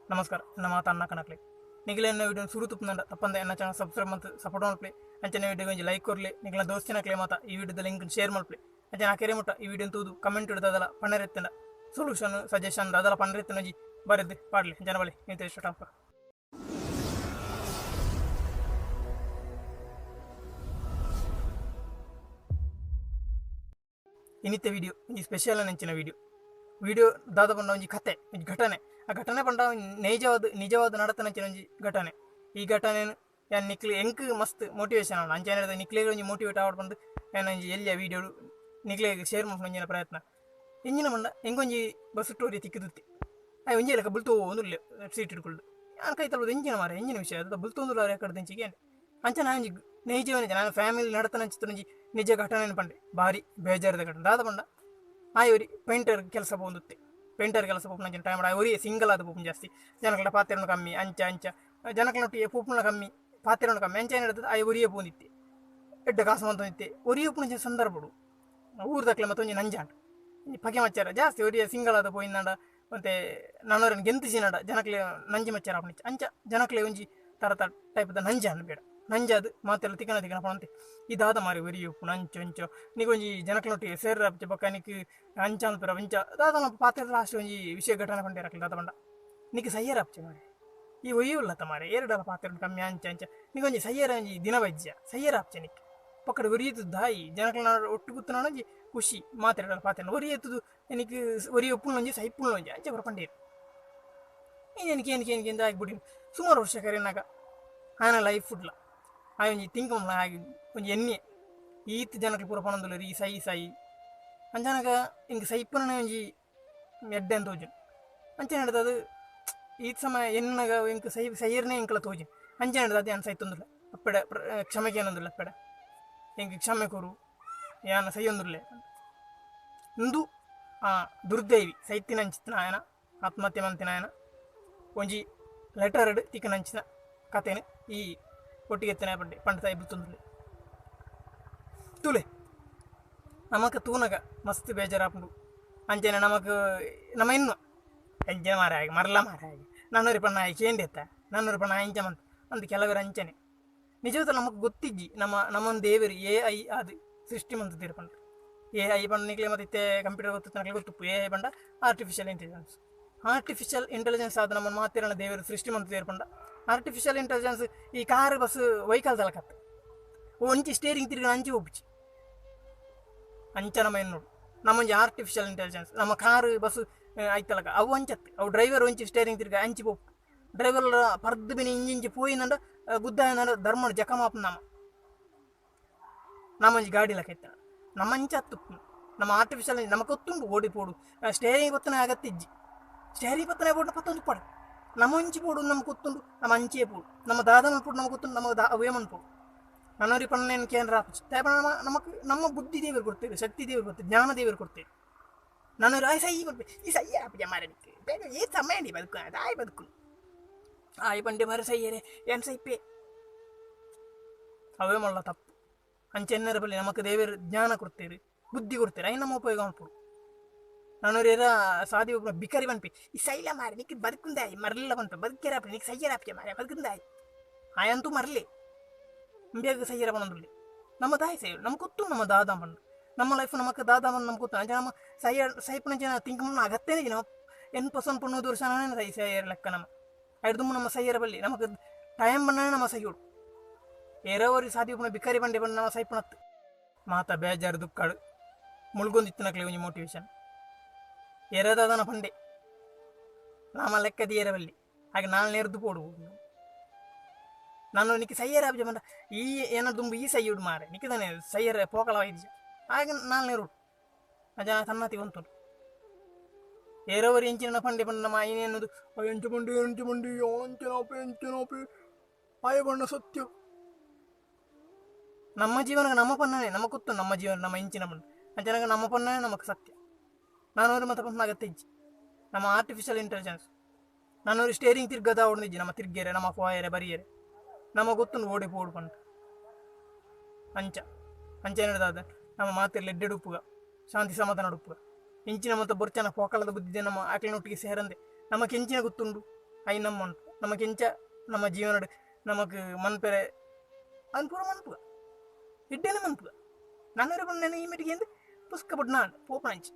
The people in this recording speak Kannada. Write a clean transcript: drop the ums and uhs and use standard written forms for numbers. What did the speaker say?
ನಮಸ್ಕಾರ ನಮ್ಮ ಮಾತು ಅನ್ನ ಕಣಕ್ಲಿ ನಿಗಲೆನ್ನ ವಿಡಿಯೋ ಸುರು ತುಪ್ಪಂದ ತಪ್ಪಂದ ಎನ್ನ ಚಾನಲ್ ಸಬ್ಸ್ಕ್ರೈಬ್ ಮತ್ತು ಸಪೋರ್ಟ್ ಮಾಡ್ಲಿ ಅಂಚನೆ ವಿಡಿಯೋಗೆ ಒಂದು ಲೈಕ್ ಕೊರಲಿ ನಿಗಲ ದೋಸ್ತಿನಕ್ಲೆ ಮಾತಾ ಈ ವಿಡಿಯೋದ ಲಿಂಕ್ ಶೇರ್ ಮಾಡ್ಲಿ ಅಂಚೆ ನಾ ಕೆರೆ ಮುಟ್ಟ ಈ ವಿಡಿಯೋ ತೂದು ಕಮೆಂಟ್ ಇಡ್ದದಲ್ಲ ಪಣ್ಣರೆತ್ತಿನ ಸೊಲ್ಯೂಷನ್ ಸಜೆಷನ್ ಅದಲ್ಲ ಪಣ್ಣರೆತ್ತಿನ ಜಿ ಬರೆದು ಪಾಡ್ಲಿ ಜನ ಬಳಿ ನಿಂತ ಇಷ್ಟ ಟಂಪ ಇನ್ನಿತ್ತ ವಿಡಿಯೋ ಈ ಸ್ಪೆಷಲ್ ನೆಂಚಿನ ವಿಡಿಯೋ ದಾದ ಬಂದ ಒಂಜಿ ಕತೆ ಒಂಜಿ ಘಟನೆ ಆ ಘಟನೆ ಬಂಡ ನಿಜವಾದ ನಡತನಂಚಿನ ಒಂಜಿ ಘಟನೆ ಈ ಘಟನೆ ಯಾನ್ ನಿಕ್ಲಿ ಎಂಕ್ ಮಸ್ತ್ ಮೋಟಿವೇಶನ್ ಆವಡ್ ಅಂಚೆ ಹೇಳಿದ ನಿಕ್ಲಿಗೆ ಒಂಜಿ ಮೋಟಿವೇಟ್ ಆವಡ್ ಬಂದು ಏನು ಒಂಜಿ ಎಲ್ಲಿಯ ವಿಡಿಯೋ ನಿಕ್ಲಿಗೆ ಶೇರ್ ಮಾಡ್ಕೊಂಜಿನ ಪ್ರಯತ್ನ ಎಂಜಿನ ಬಂಡ ಎಂಗೊಂಜಿ ಬಸ್ ಟೋರಿ ತಿಕ್ಕಿದುತ್ತಿ ಒಂಜಿ ಲೆಕ್ಕ ಬುಲ್ತು ಒಂದು ಸೀಟ್ ಇಟ್ಕೊಳ್ಳು ನಾನು ಕೈ ತಗೊಳ್ಳೋದು ಎಂಜಿನ ಮಾರ ಎಂಜಿನ ವಿಷಯ ಅದು ಬುಲ್ತು ಒಂದು ರೆಕಾರ್ಡ್ ತೆಂಚಿಗೆ ಅಂಚೆ ನಾನು ಒಂಜಿ ನೈಜವನೇ ನಾನು ಫ್ಯಾಮಿಲಿ ನಡತನಂಚಿತ್ತು ಒಂಜಿ ನಿಜ ಘಟನೆ ಪಂಡೆ ಭಾರಿ ಬೇಜಾರದ ಘಟನೆ ದಾದ ಬಂಡ ಆಯ್ವರಿ ಪೇಂಟರ್ ಕೆಲಸ ಬಂದುತ್ತೆ ಪೇಂಟರ್ ಕೆಲಸ ಪೋಪುನ ಟೈಮ್ ಒರಿ ಸಿಂಗಲ್ ಆದ ಪೋಪು ಜಾಸ್ತಿ ಜನಗಳ ಪಾತ್ರೆನ ಕಮ್ಮಿ ಅಂಚ ಜನಗಳೊಟ್ಟಿಗೆ ಪೂಪುನ ಕಮ್ಮಿ ಪಾತ್ರೆನ ಕಮ್ಮಿ ಅಂಚೆ ಹಿಡಿದು ಆಯ್ ಒರಿಯೇ ಪೋಂದಿತ್ತೆ ಎಡ್ಡ ಕಾಸು ಅಂತಂದಿತ್ತೆ ಒರಿಯೇ ಪುಣ ಸಂದರ್ಭಡು ಊರ್ದಕ್ಲೆ ಮತ್ತೊಂದು ನಂಜಾಂಡ್ ಪಗೆ ಮಚ್ಚಾರ ಜಾಸ್ತಿ ಒರಿಯ ಸಿಂಗಲ್ ಆದ ಪೋಯಿಂದಾಂಡ ಮತ್ತೆ ನಾನೂರನ್ನು ಗೆಂತಿಸಿನಾಡ ಜನಕ್ಲೆ ನಂಜಿ ಮಚ್ಚಾರ ಅಪ್ಪನಿಚ್ಚ ಅಂಚ ಜನಕ್ಲೆ ಒಂಜಿ ತರತ ಟೈಪ್ದ ನಂಜಾಂಡ್ ಬೇಡ ನಂಜಾದು ಮಾತೆಲ್ಲ ತಿಕ್ಕನ ಪಣಂತೆ ಇದಾದ ಮಾರಿ ಒರಿಯು ಪುಣ ಅಂಚು ನಿಗೊಂಜಿ ಜನಕ್ಲೊಟ್ಟಿಗೆ ಸೇರ ಬೊಕ್ಕ ನಿಕ್ ಅಂಚಾನ್ ಪುರ ಅಂಚ ದಾದ ಪಾತ್ರ ಲಾಸ್ಟ್ ಒಂಜಿ ವಿಷಯ ಘಟನೆ ಪಂಡಿರಕ್ಲಿ ದಾದ ಬಂಡ ನಿಕ್ ಸಯ್ಯರ ಅಪ್ಚೆ ಮಾರೆ ಈ ಒಯ್ಯುಲ್ಲತ್ತ ಮಾರೆ ಎರಡಲ್ಲ ಪಾತ್ರ ಕಮ್ಮಿ ಅಂಚ ನಿಗೊಂಜಿ ಸಯ್ಯರ ಒಂಜಿ ದಿನ ವೈದ್ಯ ಸಯ್ಯರ ಅಪ್ಚೆ ನಿಕ್ ಪಕ್ಕಡೆ ಒರಿಯದು ದಾಯಿ ಜನಕ್ಲ ಒಟ್ಟು ಕೂತ್ನೊಂಜಿ ಖುಷಿ ಮಾತಾಡಲ್ಲ ಪಾತ್ರ ಒರಿಯತ್ತದು ನಿಕ್ ಒರಿಯ ಉಪ್ಪುನೊಂಜಿ ಸೈಪುನೊಂಜಿ ಅಂಚೆ ಬರ ಪಂಡೀರು ಏನಕ್ಕೆ ಆಗಿಬಿಡಿ ಸುಮಾರು ವರ್ಷ ಕರೆನಾಗ ಆನ ಲೈಫ್ ಫುಡ್ಲ ಆಯ್ ಒಂಜಿ ತಿಂಕ್ ಆಗಿ ಒಂಜಿ ಎಣ್ಣೆ ಈತ್ ಜನಕ್ಕೆ ಪೂರ ಪಣಂದುಲ್ಲ ಈ ಸೈ ಅಂಚನಗ ಹಿಂಗೆ ಸೈಪುನ ಒಂಜಿ ಎಡ್ಡೆ ಅಂತ ತೋಜು ಅಂಚೆ ನಡೆದ ಅದು ಈತ್ ಸಮಯ ಎನ್ನಗ ಇಂಕ ಸೈರ್ನೇ ಇಂಕಲ ತೋಜು ಅಂಚೆ ನಡೆದ ಅದು ಏನು ಸೈತೊಂದಿಲ್ಲ ಅಪ್ಪಡೆ ಕ್ಷಮೆಗೆ ಏನೊಂದಿಲ್ಲ ಅಪ್ಪಡೆ ಹಿಂಗೆ ಕ್ಷಮೆ ಕೊರು ಯಾನ ಸೈಯೊಂದಿಲ್ಲ ಇಂದು ಆ ದುರ್ದೈವಿ ಸೈತಿನ ಅಂಚಿನ ಆಯನ ಆತ್ಮಹತ್ಯೆ ಮಂತಿನ ಆಯನ ಒಂಜಿ ಲೆಟರ್ ತಿಕ್ಕನ ಅಂಚಿನ ಕಥೆನ ಈ ಒಟ್ಟಿಗೆ ಎತ್ತನೆ ಪಂಡೆ ಪಂಡ ಸಾಯಿ ಬಿತ್ತೊಂದಿಲ್ಲ ತುಲೆ ನಮಕ್ ತೂನಗ ಮಸ್ತ್ ಬೇಜಾರಾಪುಂಡು ಅಂಚೆನೆ ನಮಕ್ ನಮ್ಮ ಇನ್ನು ಅಂಚೆ ಮಾರ ಆಗಿ ಮರಲ ಮಾರ ಆಗಿ ನನ್ನೂರು ಪಣ್ಣ ಆಗಿ ಕೇಂಡಿ ಎತ್ತ ನನ್ನೂರು ಪಣ್ಣ ಅಂಚೆ ಮಂತ ಅಂತ ಕೆಲವರು ಅಂಚನೆ ನಿಜವತ್ತ ನಮಗೆ ಗೊತ್ತಿಜ್ಜಿ ನಮ್ಮೊಂದು ದೇವರು AI ಅದು ಸೃಷ್ಟಿ ಮಂತ ತೀರ್ಪಂಡ AI ಪಂಡ ನಿಕ್ಲೆ ಮತ್ತೆ ಕಂಪ್ಯೂಟರ್ ಗೊತ್ತು ಗೊತ್ತು AI ಪಂಡ ಆರ್ಟಿಫಿಷಿಯಲ್ ಇಂಟೆಲಿಜೆನ್ಸ್ ಆದ ನಮ್ಮ ಮಾತಿರಣ ದೇವರು ಸೃಷ್ಟಿ ಮಂತ ತೀರ್ಪಂಡ ಆರ್ಟಿಫಿಷಿಯಲ್ ಇಂಟೆಲಿಜೆನ್ಸ್ ಈ ಕಾರ್ ಬಸ್ ವೆಹಿಕಲ್ ತಲಕತ್ತ ಒಂಚಿ ಸ್ಟೇರಿಂಗ್ ತಿರ್ಗಿ ಅಂಚಿ ಹೋಗ್ಬಿಚ್ಚಿ ಅಂಚ ನಮ್ಮ ಏನು ನೋಡು ನಮ್ಮೊಂಜಿ ಆರ್ಟಿಫಿಷಿಯಲ್ ಇಂಟೆಲಿಜೆನ್ಸ್ ನಮ್ಮ ಕಾರು ಬಸ್ ಆಯ್ತಲಕ ಅವು ಅಂಚತ್ತೆ ಅವು ಡ್ರೈವರ್ ಒಂಚಿ ಸ್ಟೇರಿಂಗ್ ತಿರ್ಗಿ ಅಂಚಿ ಹೋಗ್ತು ಡ್ರೈವರ್ ಪರ್ದು ಬಿನಿ ಇಂಜಿಂಚಿ ಪೋಯಿನಂಡ ಗುದ್ದಾಯನ ಧರ್ಮ ಜಖಮಾಪ ನಮ್ಮೊಂಜಿ ಗಾಡಿ ಲಕ ಇತ್ತ ನಮ್ಮ ಅಂಚ ಹತ್ತು ನಮ್ಮ ಆರ್ಟಿಫಿಷಿಯಲ್ ನಮಗೆ ಗೊತ್ತುಂಡು ಓಡಿ ಪೋಡು ಸ್ಟೇರಿಂಗ್ ಗೊತ್ತನೇ ಆಗತ್ತಿಜ್ಜಿ ಸ್ಟೇರಿಂಗ್ ಗೊತ್ತನೇ ಬೋಡು ಪತ್ತೊಂದು ಪಡ ನಮ್ಮ ಅಂಚಿ ಪೋಡು ನಮ್ಗೆ ಗೊತ್ತುಂಡು ನಮ್ಮ ಅಂಚೆ ಪೋಡು ನಮ್ಮ ದಾದನ ಪೋಡು ನಮ್ಗೆ ಗೊತ್ತುಂಡು ನಮಗೆ ಅವೇಮನ್ ಪೋಡು ನನ್ನೂರಿ ಪಣ್ಣೇನು ಕೇಂದ್ರ ಆಪಚ್ಚಿ ನಮಗೆ ನಮ್ಮ ಬುದ್ಧಿ ದೇವರು ಕೊಡ್ತೇವೆ ಶಕ್ತಿ ದೇವರು ಕೊಡ್ತೇವೆ ಜ್ಞಾನ ದೇವರು ಕೊಡ್ತೇವೆ ನನ್ನೂರು ಸೈ ಕೊಡ್ಬೇಕು ಈ ಸೈ ಆಪಜ ಮಾರಕ್ಕೆ ಬೇಗ ಏ ಸಮಯ ಬದುಕು ಆಯ್ ಬದುಕು ಆಯ್ ಪಂಡೆ ಮರ ಸೈಯರೆ ಏನು ಸೈಪೆ ಅವೇ ಮಾಡಲ್ಲ ತಪ್ಪು ಅಂಚೆನ್ನರ ಬಳಿ ನಮಗೆ ದೇವರು ಜ್ಞಾನ ಕೊಡ್ತೇವೆ ಬುದ್ಧಿ ಕೊಡ್ತೇವೆ ಅಯ್ಯ ನಮ್ಮ ಉಪಯೋಗ ಮಾಡ್ಬೋದು ನನ್ನೂರು ಏರ ಸಾದಿ ಒಬ್ಬ ಬಿಕಾರಿ ಬನ್ಪಿ ಈ ಸೈಲ ಮಾರಿ ನಿಕ್ಕೆ ಬದುಕುಂದಾಯಿ ಮರಲಿಲ್ಲ ಬಂತು ಬದುಕಿರಾಪಿ ನಿಕ್ಕೆ ಸಯ್ಯರಾಪಿ ಮಾರ ಬದುಕುಂದಾಯಿ ಆಯಂತೂ ಮರಲಿ ಬೇಗ ಸಯ್ಯರ ಬಂದ್ರಲ್ಲಿ ನಮ್ಮ ತಾಯಿ ಸೈರು ನಮ್ಗೆ ಗೊತ್ತು ನಮ್ಮ ದಾದ ಬಂದು ನಮ್ಮ ಲೈಫ್ ನಮಗೆ ದಾದ ಬಂದು ನಮ್ಗೆ ಗೊತ್ತು ಅಂಚೆ ನಮ್ಮ ಸೈಪನ ಜನ ತಿಂಕ್ ಮುನ್ನ ಅಗತ್ಯನೇ ನಾವು 8% ಪುಣ್ಣದು ವರ್ಷ ಸೈಯರ ಲೆಕ್ಕ ನಮ್ಮ ಐದು ನಮ್ಮ ಸೈಯರ ಬಲ್ಲಿ ನಮಗೆ ಟೈಮ್ ಬಂದ ನಮ್ಮ ಸೈಯೋಡು ಏರೋವರಿ ಸಾದಿ ಪುಣ ಬಿಕಾರಿ ಬಂಡೆ ಬಂದು ನಮ್ಮ ಸೈಪಣತ್ತು ಮಾತಾ ಬೇಜಾರು ದುಃಖಾಡು ಮುಳ್ಗೊಂದಿತ್ತಿನಕ್ಲೆ ಒಂಜಿ ಮೋಟಿವೇಶನ್ ಎರದಾದನ ಪಂಡೆ ನಮ್ಮ ಲೆಕ್ಕದ ಏರಬಲ್ಲಿ ಹಾಗೆ ನಾನು ನೆರೆದು ಪೋಡುವುದು ನಾನು ನಿಕ್ಕೆ ಸಯ್ಯರ ಅಬ್ಜ ಬಂದ ಈ ಏನಾದ್ರು ತುಂಬ ಈ ಸೈಯುಡು ಮಾರೆ ನಿಕ್ಕಿದಾನೆ ಸಯ್ಯರ ಪೋಕಳ ವೈದ್ಯ ಹಾಗೆ ನಾನು ನೆರುಡು ಅಜ ಸನ್ನತಿ ಬಂತು ಏರೋವರಿ ಎಂಚಿನ ಪಂಡೆ ಬಂದ ನಮ್ಮ ಏನೇನದು ಎಂಚು ಮಂಡಿ ಆಯ ಬಣ್ಣ ಸತ್ಯ ನಮ್ಮ ಜೀವನ ನಮ್ಮ ಪನ್ನನೆ ನಮಗೆ ಗೊತ್ತು ನಮ್ಮ ಜೀವನ ನಮ್ಮ ಇಂಚಿನ ಬಂದು ಅಂಚನಾಗ ನಮ್ಮ ಪನ್ನನೆ ನಮಗೆ ಸತ್ಯ ನಾನೂರು ಮತ್ತೆ ಪಂಪನ ಅಗತ್ಯ ಇಜ್ಜಿ ನಮ್ಮ ಆರ್ಟಿಫಿಷಿಯಲ್ ಇಂಟೆಲಿಜೆನ್ಸ್ ನಾನೂರು ಸ್ಟೇರಿಂಗ್ ತಿರ್ಗದ ಹೊಡೆದಿಜ್ಜಿ ನಮ್ಮ ತಿರ್ಗೇರೆ ನಮ್ಮ ಪೋಯರೆ ಬರಿಯರೆ ನಮಗೆ ಗೊತ್ತುಂಡು ಓಡಿ ಪೋಡು ಪಂಟ ಅಂಚೆ ನಡೆದಾದ ನಮ್ಮ ಮಾತಿರ್ಲಿ ಎಡ್ಡೆಡು ಉಪ್ಪುಗ ಶಾಂತಿ ಸಮಾಧಾನ ಉಪ್ಪುಗ ಇಂಚಿನ ಮತ್ತು ಬೊರ್ಚನ ಪೋಕಳದ ಬುದ್ಧಿದೆ ನಮ್ಮ ಆಕಳಿನೊಟ್ಟಿಗೆ ಸೇರಂದೆ ನಮ್ಮ ಕೆಂಚಿನ ಗೊತ್ತುಂಡು ಐ ನಮ್ಮ ಮನ್ಪು ನಮಗೆ ಎಂಚ ನಮ್ಮ ಜೀವನ ನಮಗೆ ಮನ್ಪೆರೆ ಅದು ಪೂರ ಮನ್ಪುಗ ಇಡ್ಡೇನೆ ಮನ್ಪುಗ ನನ್ನ ಬಂದು ಈ ಮೆಟ್ಟಿಗೆ ಎಂದು ಪುಸ್ಕ ಬಿಡ್ ನಾನು ಪೋಪಣಂಚಿ